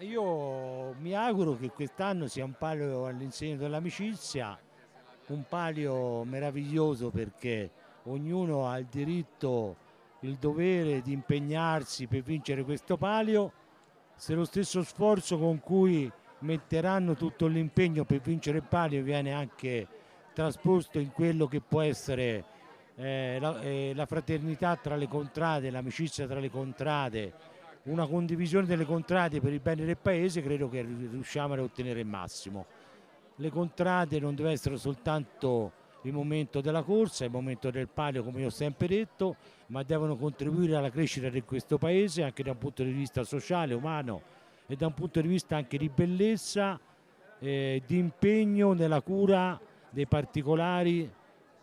Io mi auguro che quest'anno sia un palio all'insegna dell'amicizia, un palio meraviglioso perché ognuno ha il diritto, il dovere di impegnarsi per vincere questo palio. Se lo stesso sforzo con cui metteranno tutto l'impegno per vincere il palio viene anche trasposto in quello che può essere la fraternità tra le contrade, l'amicizia tra le contrade, una condivisione delle contrade per il bene del paese, credo che riusciamo ad ottenere il massimo. Le contrade non deve essere soltanto il momento della corsa, il momento del palio, come io ho sempre detto, ma devono contribuire alla crescita di questo paese anche da un punto di vista sociale, umano e da un punto di vista anche di bellezza, di impegno nella cura dei particolari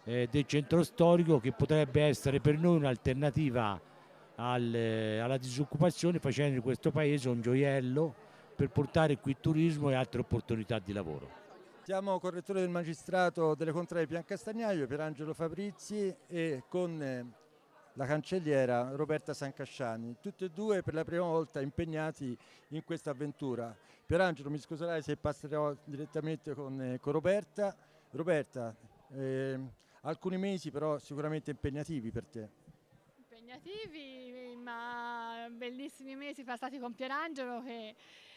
del centro storico, che potrebbe essere per noi un'alternativa alla disoccupazione, facendo di questo paese un gioiello per portare qui turismo e altre opportunità di lavoro. Siamo correttore del magistrato delle contrade Piancastagnaio, Pierangelo Fabrizi, e con la cancelliera Roberta Sancasciani, tutti e due per la prima volta impegnati in questa avventura. Pierangelo, mi scuserai se passerò direttamente con Roberta. Roberta, eh, alcuni mesi però sicuramente impegnativi per te. Impegnativi, ma bellissimi mesi passati con Pierangelo, che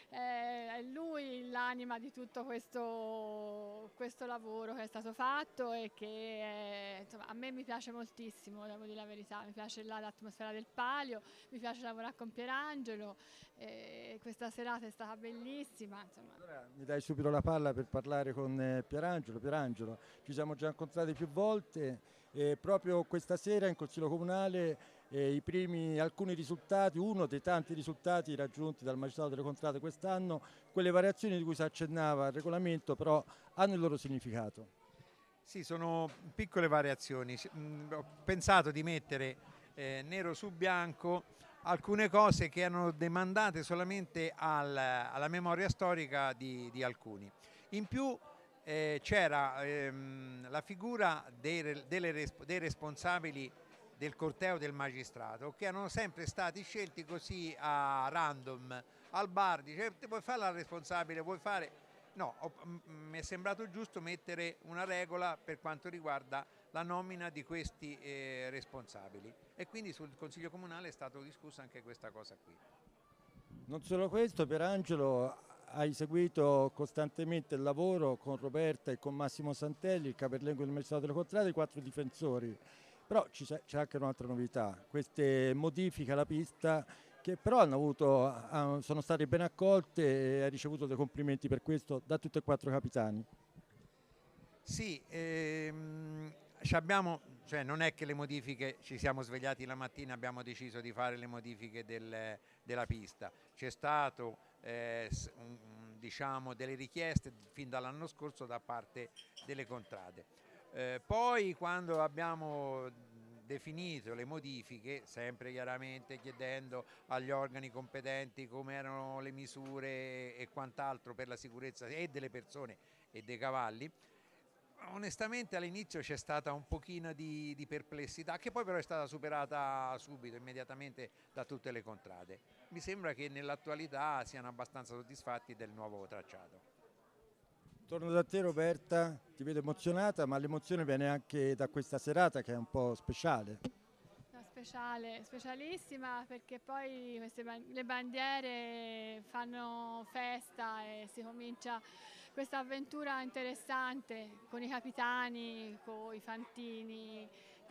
è lui l'anima di tutto questo lavoro che è stato fatto e che insomma, a me mi piace moltissimo, devo dire la verità, mi piace l'atmosfera del palio, mi piace lavorare con Pierangelo, questa serata è stata bellissima. Insomma. Allora, mi dai subito la palla per parlare con Pierangelo. Pierangelo, ci siamo già incontrati più volte e proprio questa sera in Consiglio Comunale alcuni risultati, uno dei tanti risultati raggiunti dal magistrato delle contrade quest'anno, quelle variazioni di cui si accennava al regolamento però hanno il loro significato. Sì, sono piccole variazioni. Ho pensato di mettere nero su bianco alcune cose che erano demandate solamente alla memoria storica di alcuni. In più c'era la figura dei responsabili del corteo del magistrato, che erano sempre stati scelti così a random al bar, dice vuoi fare la responsabile, vuoi fare... No, mi è sembrato giusto mettere una regola per quanto riguarda la nomina di questi responsabili, e quindi sul Consiglio Comunale è stato discusso anche questa cosa qui. Non solo questo, Pierangelo, hai seguito costantemente il lavoro con Roberta e con Massimo Santelli, il caperlengo del magistrato delle contrade, i 4 difensori. Però c'è anche un'altra novità, queste modifiche alla pista che però sono state ben accolte e hai ricevuto dei complimenti per questo da tutti e 4 capitani. Sì, cioè non è che le modifiche, ci siamo svegliati la mattina e abbiamo deciso di fare le modifiche della pista. C'è stato diciamo delle richieste fin dall'anno scorso da parte delle contrade. Poi quando abbiamo definito le modifiche, sempre chiaramente chiedendo agli organi competenti come erano le misure e quant'altro per la sicurezza e delle persone e dei cavalli, onestamente all'inizio c'è stata un pochino di perplessità, che poi però è stata superata subito, immediatamente, da tutte le contrade. Mi sembra che nell'attualità siano abbastanza soddisfatti del nuovo tracciato. Torno da te Roberta, ti vedo emozionata, ma l'emozione viene anche da questa serata che è un po' speciale. No, speciale, specialissima, perché poi le bandiere fanno festa e si comincia questa avventura interessante con i capitani, con i fantini,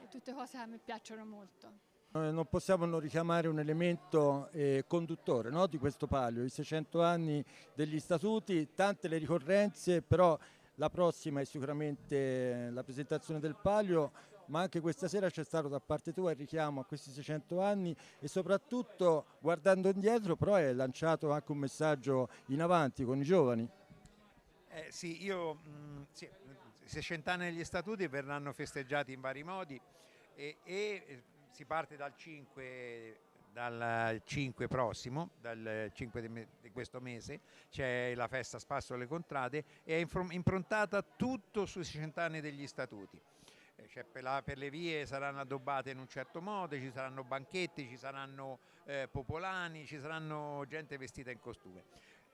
tutte cose che a me piacciono molto. Non possiamo non richiamare un elemento conduttore, no, di questo palio, i 600 anni degli statuti, tante le ricorrenze, però la prossima è sicuramente la presentazione del palio, ma anche questa sera c'è stato da parte tua il richiamo a questi 600 anni e soprattutto guardando indietro però è lanciato anche un messaggio in avanti con i giovani. Sì, sì, i 600 anni degli statuti verranno festeggiati in vari modi e si parte dal 5 prossimo, dal 5 di questo mese, c'è la festa Spasso alle Contrade, e è improntata tutto sui 600 anni degli statuti. Cioè per le vie saranno addobbate in un certo modo, ci saranno banchetti, ci saranno popolani, ci saranno gente vestita in costume.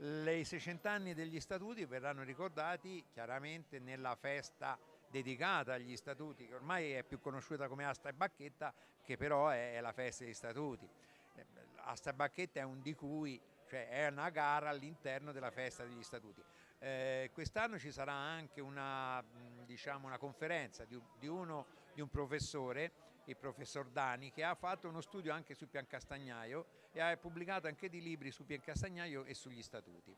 I 600 anni degli statuti verranno ricordati chiaramente nella festa dedicata agli statuti, che ormai è più conosciuta come Asta e Bacchetta, che però è la festa degli statuti. Asta e Bacchetta è un di cui, cioè è una gara all'interno della festa degli statuti. Quest'anno ci sarà anche diciamo, una conferenza di un professore, il professor Dani, che ha fatto uno studio anche su Piancastagnaio e ha pubblicato anche dei libri su Piancastagnaio e sugli statuti.